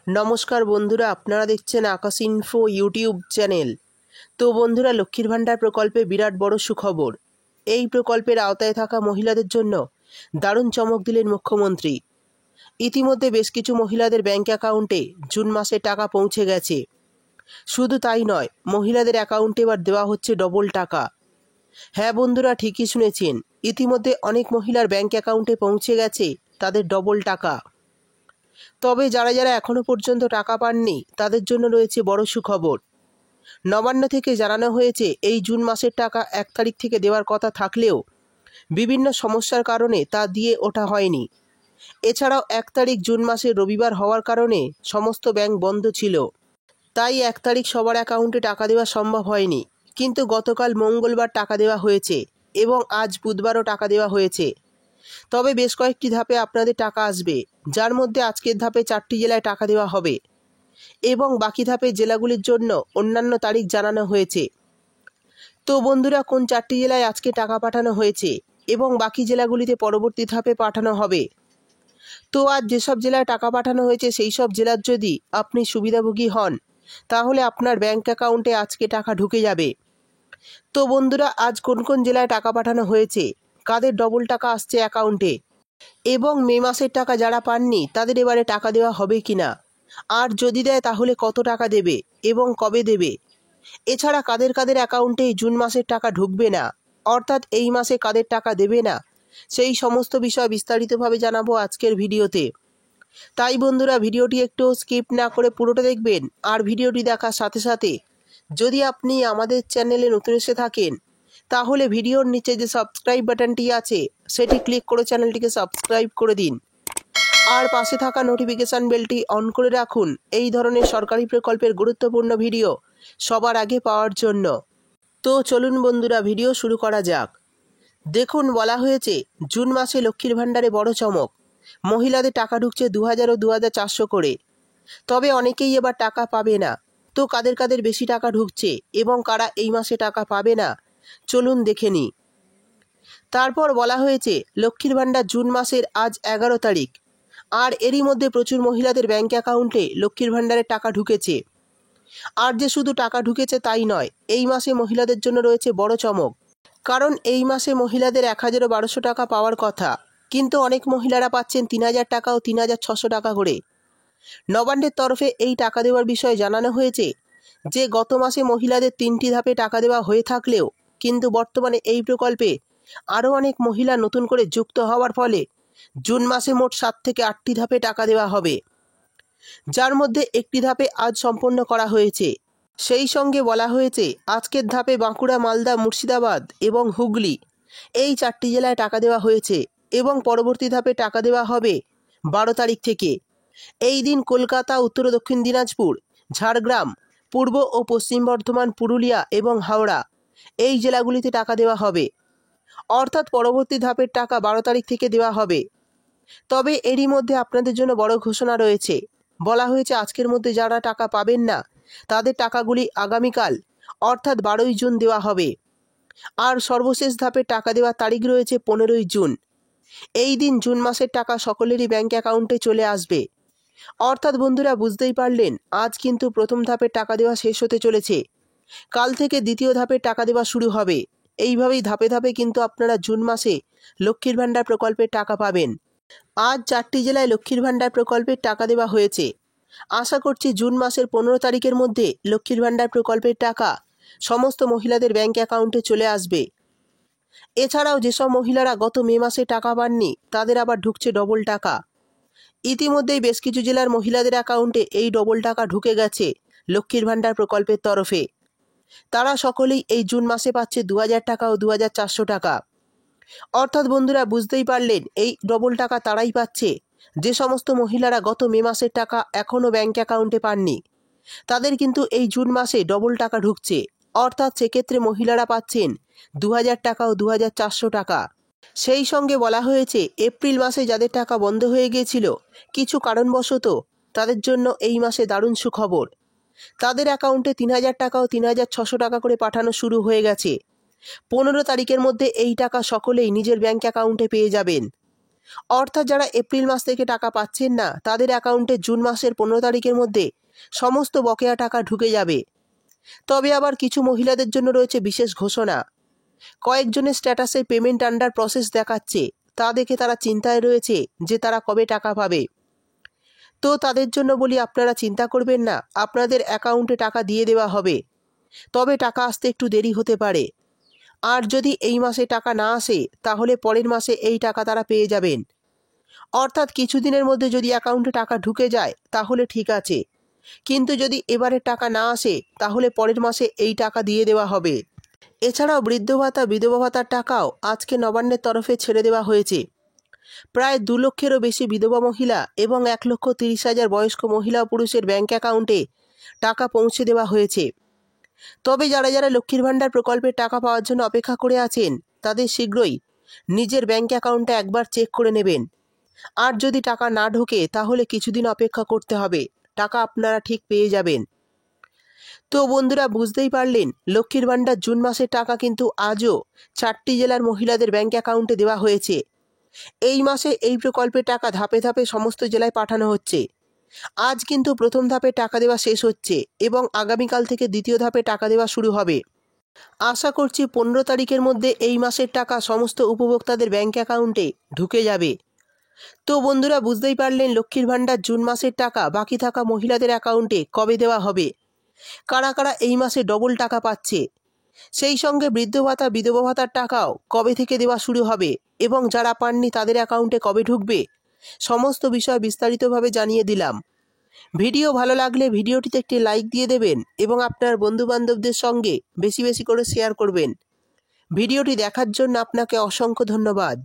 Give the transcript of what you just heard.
নমস্কার বন্ধুরা, আপনারা দেখছেন আকাশ ইনফো ইউটিউব চ্যানেল। তো বন্ধুরা, লক্ষ্মীর ভাণ্ডার প্রকল্পে বিরাট বড় সুখবর। এই প্রকল্পের আওতায় থাকা মহিলাদের জন্য দারুণ চমক দিলেন মুখ্যমন্ত্রী। ইতিমধ্যে বেশ কিছু মহিলাদের ব্যাংক অ্যাকাউন্টে জুন মাসে টাকা পৌঁছে গেছে। শুধু তাই নয়, মহিলাদের অ্যাকাউন্টে এবার দেওয়া হচ্ছে ডবল টাকা। হ্যাঁ বন্ধুরা, ঠিকই শুনেছেন, ইতিমধ্যে অনেক মহিলার ব্যাংক অ্যাকাউন্টে পৌঁছে গেছে তাদের ডবল টাকা। তবে যারা যারা এখনও পর্যন্ত টাকা পাননি তাদের জন্য রয়েছে বড় সুখবর। নবান্ন থেকে জানানো হয়েছে এই জুন মাসের টাকা 1 তারিখ থেকে দেওয়ার কথা থাকলেও বিভিন্ন সমস্যার কারণে তা দিয়ে ওঠা হয়নি। এছাড়াও 1 তারিখ জুন মাসের রবিবার হওয়ার কারণে সমস্ত ব্যাংক বন্ধ ছিল, তাই 1 তারিখ সবার অ্যাকাউন্টে টাকা দেওয়া সম্ভব হয়নি। কিন্তু গতকাল মঙ্গলবার টাকা দেওয়া হয়েছে এবং আজ বুধবারও টাকা দেওয়া হয়েছে। তবে বেশ কয়েকটি ধাপে আপনাদের টাকা আসবে, যার মধ্যে আজকের ধাপে 4টি জেলায় টাকা দেওয়া হবে এবং বাকি ধাপে জেলাগুলির জন্য অন্যান্য তারিখ জানানো হয়েছে। তো বন্ধুরা, কোন 4টি জেলায় আজকে টাকা পাঠানো হয়েছে এবং বাকি জেলাগুলিতে পরবর্তী ধাপে পাঠানো হবে। তো আজ যেসব জেলায় টাকা পাঠানো হয়েছে সেই সব জেলার যদি আপনি সুবিধাভোগী হন, তাহলে আপনার ব্যাংক অ্যাকাউন্টে আজকে টাকা ঢুকে যাবে। তো বন্ধুরা, আজ কোন কোন জেলায় টাকা পাঠানো হয়েছে, কাদের ডবল টাকা আসছে অ্যাকাউন্টে, এবং মে মাসের টাকা যারা পাননি তাদের এবারে টাকা দেওয়া হবে কিনা, আর যদি দেয় তাহলে কত টাকা দেবে এবং কবে দেবে, এছাড়া কাদের কাদের অ্যাকাউন্টে জুন মাসের টাকা ঢুকবে না, অর্থাৎ এই মাসে কাদের টাকা দেবে না, সেই সমস্ত বিষয় বিস্তারিতভাবে জানাবো আজকের ভিডিওতে। তাই বন্ধুরা, ভিডিওটি একটু স্কিপ না করে পুরোটা দেখবেন। আর ভিডিওটি দেখার সাথে সাথে যদি আপনি আমাদের চ্যানেলে নতুন এসে থাকেন, তাহলে ভিডিওর নিচে যে সাবস্ক্রাইব বাটনটি আছে সেটি ক্লিক করে চ্যানেলটিকে সাবস্ক্রাইব করে দিন, আর পাশে থাকা নোটিফিকেশান বেলটি অন করে রাখুন এই ধরনের সরকারি প্রকল্পের গুরুত্বপূর্ণ ভিডিও সবার আগে পাওয়ার জন্য। তো চলুন বন্ধুরা, ভিডিও শুরু করা যাক। দেখুন, বলা হয়েছে জুন মাসে লক্ষ্মীর ভাণ্ডারে বড় চমক, মহিলাদের টাকা ঢুকছে 2000 ও 2400 করে। তবে অনেকেই এবার টাকা পাবে না। তো কাদের কাদের বেশি টাকা ঢুকছে এবং কারা এই মাসে টাকা পাবে না, চলুন দেখে নিই। তারপর বলা হয়েছে লক্ষ্মীর ভাণ্ডার জুন মাসের আজ 11 তারিখ, আর এরই মধ্যে প্রচুর মহিলাদের ব্যাংক অ্যাকাউন্টে লক্ষ্মীর ভাণ্ডারের টাকা ঢুকেছে। আর যে শুধু টাকা ঢুকেছে তাই নয়, এই মাসে মহিলাদের জন্য রয়েছে বড় চমক। কারণ এই মাসে মহিলাদের 1200 টাকা পাওয়ার কথা, কিন্তু অনেক মহিলারা পাচ্ছেন 3000 টাকা ও 3600 টাকা করে। নবান্নের তরফে এই টাকা দেওয়ার বিষয়ে জানানো হয়েছে যে গত মাসে মহিলাদের 3টি ধাপে টাকা দেওয়া হয়ে থাকলেও কিন্তু বর্তমানে এই প্রকল্পে আরও অনেক মহিলা নতুন করে যুক্ত হওয়ার ফলে জুন মাসে মোট 7 থেকে 8টি ধাপে টাকা দেওয়া হবে, যার মধ্যে একটি ধাপে আজ সম্পন্ন করা হয়েছে। সেই সঙ্গে বলা হয়েছে আজকের ধাপে বাঁকুড়া, মালদা, মুর্শিদাবাদ এবং হুগলি এই 4টি জেলায় টাকা দেওয়া হয়েছে এবং পরবর্তী ধাপে টাকা দেওয়া হবে 12 তারিখ থেকে। এই দিন কলকাতা, উত্তর ও দক্ষিণ দিনাজপুর, ঝাড়গ্রাম, পূর্ব ও পশ্চিম বর্ধমান, পুরুলিয়া এবং হাওড়া এই জেলাগুলিতে টাকা দেওয়া হবে, অর্থাৎ পরবর্তী ধাপের টাকা 12 তারিখ থেকে দেওয়া হবে। তবে এরই মধ্যে আপনাদের জন্য বড় ঘোষণা রয়েছে। বলা হয়েছে আজকের মধ্যে যারা টাকা পাবেন না তাদের টাকাগুলি আগামীকাল অর্থাৎ 12ই জুন দেওয়া হবে। আর সর্বশেষ ধাপের টাকা দেওয়ার তারিখ রয়েছে 15ই জুন। এই দিন জুন মাসের টাকা সকলেরই ব্যাংক অ্যাকাউন্টে চলে আসবে। অর্থাৎ বন্ধুরা, বুঝতেই পারলেন, আজ কিন্তু প্রথম ধাপের টাকা দেওয়া শেষ হতে চলেছে। কাল থেকে দ্বিতীয় ধাপের টাকা দেওয়া শুরু হবে। এইভাবেই ধাপে ধাপে কিন্তু আপনারা জুন মাসে লক্ষ্মীর ভাণ্ডার প্রকল্পের টাকা পাবেন। আজ 4টি জেলায় লক্ষ্মীর ভাণ্ডার প্রকল্পের টাকা দেওয়া হয়েছে। আশা করছি জুন মাসের 15 তারিখের মধ্যে লক্ষ্মীর ভাণ্ডার প্রকল্পের টাকা সমস্ত মহিলাদের ব্যাংক অ্যাকাউন্টে চলে আসবে। এছাড়াও যেসব মহিলারা গত মে মাসে টাকা পাননি তাদের আবার ঢুকছে ডবল টাকা। ইতিমধ্যেই বেশ কিছু জেলার মহিলাদের অ্যাকাউন্টে এই ডবল টাকা ঢুকে গেছে লক্ষ্মীর ভাণ্ডার প্রকল্পের তরফে। তারা সকলেই এই জুন মাসে পাচ্ছে 2000 টাকা ও 2400 টাকা। অর্থাৎ বন্ধুরা, বুঝতেই পারলেন, এই ডবল টাকা তারাই পাচ্ছে যে সমস্ত মহিলারা গত মে মাসের টাকা এখনও ব্যাংক অ্যাকাউন্টে পাননি। তাদের কিন্তু এই জুন মাসে ডবল টাকা ঢুকছে, অর্থাৎ সেক্ষেত্রে মহিলারা পাচ্ছেন 2000 টাকা ও 2400 টাকা। সেই সঙ্গে বলা হয়েছে এপ্রিল মাসে যাদের টাকা বন্ধ হয়ে গিয়েছিল কিছু কারণবশত, তাদের জন্য এই মাসে দারুণ সুখবর। তাদের অ্যাকাউন্টে 3000 টাকা ও 3600 টাকা করে পাঠানো শুরু হয়ে গেছে। 15 তারিখের মধ্যে এই টাকা সকলেই নিজের ব্যাংক অ্যাকাউন্টে পেয়ে যাবেন। অর্থাৎ যারা এপ্রিল মাস থেকে টাকা পাচ্ছেন না তাদের অ্যাকাউন্টে জুন মাসের 15 তারিখের মধ্যে সমস্ত বকেয়া টাকা ঢুকে যাবে। তবে আবার কিছু মহিলাদের জন্য রয়েছে বিশেষ ঘোষণা। কয়েকজনের স্ট্যাটাসে পেমেন্ট আন্ডার প্রসেস দেখাচ্ছে, তা দেখে তারা চিন্তায় রয়েছে যে তারা কবে টাকা পাবে। তো তাদের জন্য বলি, আপনারা চিন্তা করবেন না, আপনাদের অ্যাকাউন্টে টাকা দিয়ে দেওয়া হবে। তবে টাকা আসতে একটু দেরি হতে পারে। আর যদি এই মাসে টাকা না আসে তাহলে পরের মাসে এই টাকা তারা পেয়ে যাবেন। অর্থাৎ কিছুদিনের মধ্যে যদি অ্যাকাউন্টে টাকা ঢুকে যায় তাহলে ঠিক আছে, কিন্তু যদি এবারে টাকা না আসে তাহলে পরের মাসে এই টাকা দিয়ে দেওয়া হবে। এছাড়াও বৃদ্ধ ভাতা, বিধবা ভাতার টাকাও আজকে নবান্নের তরফে ছেড়ে দেওয়া হয়েছে। প্রায় 2 লক্ষেরও বেশি বিধবা মহিলা এবং 1,30,000 বয়স্ক মহিলা ও পুরুষের ব্যাংক অ্যাকাউন্টে টাকা পৌঁছে দেওয়া হয়েছে। তবে যারা যারা লক্ষ্মীর ভাণ্ডার প্রকল্পের টাকা পাওয়ার জন্য অপেক্ষা করে আছেন তাদের শীঘ্রই নিজের ব্যাংক অ্যাকাউন্টটা একবার চেক করে নেবেন। আর যদি টাকা না ঢোকে তাহলে কিছুদিন অপেক্ষা করতে হবে, টাকা আপনারা ঠিক পেয়ে যাবেন। তো বন্ধুরা, বুঝতেই পারলেন লক্ষ্মীর ভাণ্ডার জুন মাসের টাকা কিন্তু আজও 4টি জেলার মহিলাদের ব্যাংক অ্যাকাউন্টে দেওয়া হয়েছে। এই মাসে এই প্রকল্পের টাকা ধাপে ধাপে সমস্ত জেলায় পাঠানো হচ্ছে। আজ কিন্তু প্রথম ধাপে টাকা দেওয়া শেষ হচ্ছে এবং আগামীকাল থেকে দ্বিতীয় ধাপে টাকা দেওয়া শুরু হবে। আশা করছি 15 তারিখের মধ্যে এই মাসের টাকা সমস্ত উপভোক্তাদের ব্যাংক অ্যাকাউন্টে ঢুকে যাবে। তো বন্ধুরা, বুঝতেই পারলেন লক্ষ্মীর ভাণ্ডার জুন মাসের টাকা বাকি থাকা মহিলাদের অ্যাকাউন্টে কবে দেওয়া হবে, কারা কারা এই মাসে ডবল টাকা পাচ্ছে, সেই সঙ্গে বৃদ্ধ ভাতা, বিধবা ভাতার টাকাও কবে থেকে দেওয়া শুরু হবে এবং যারা পাননি তাদের অ্যাকাউন্টে কবে ঢুকবে, সমস্ত বিষয় বিস্তারিতভাবে জানিয়ে দিলাম। ভিডিও ভালো লাগলে ভিডিওটিতে একটি লাইক দিয়ে দেবেন এবং আপনার বন্ধুবান্ধবদের সঙ্গে বেশি বেশি করে শেয়ার করবেন। ভিডিওটি দেখার জন্য আপনাকে অসংখ্য ধন্যবাদ।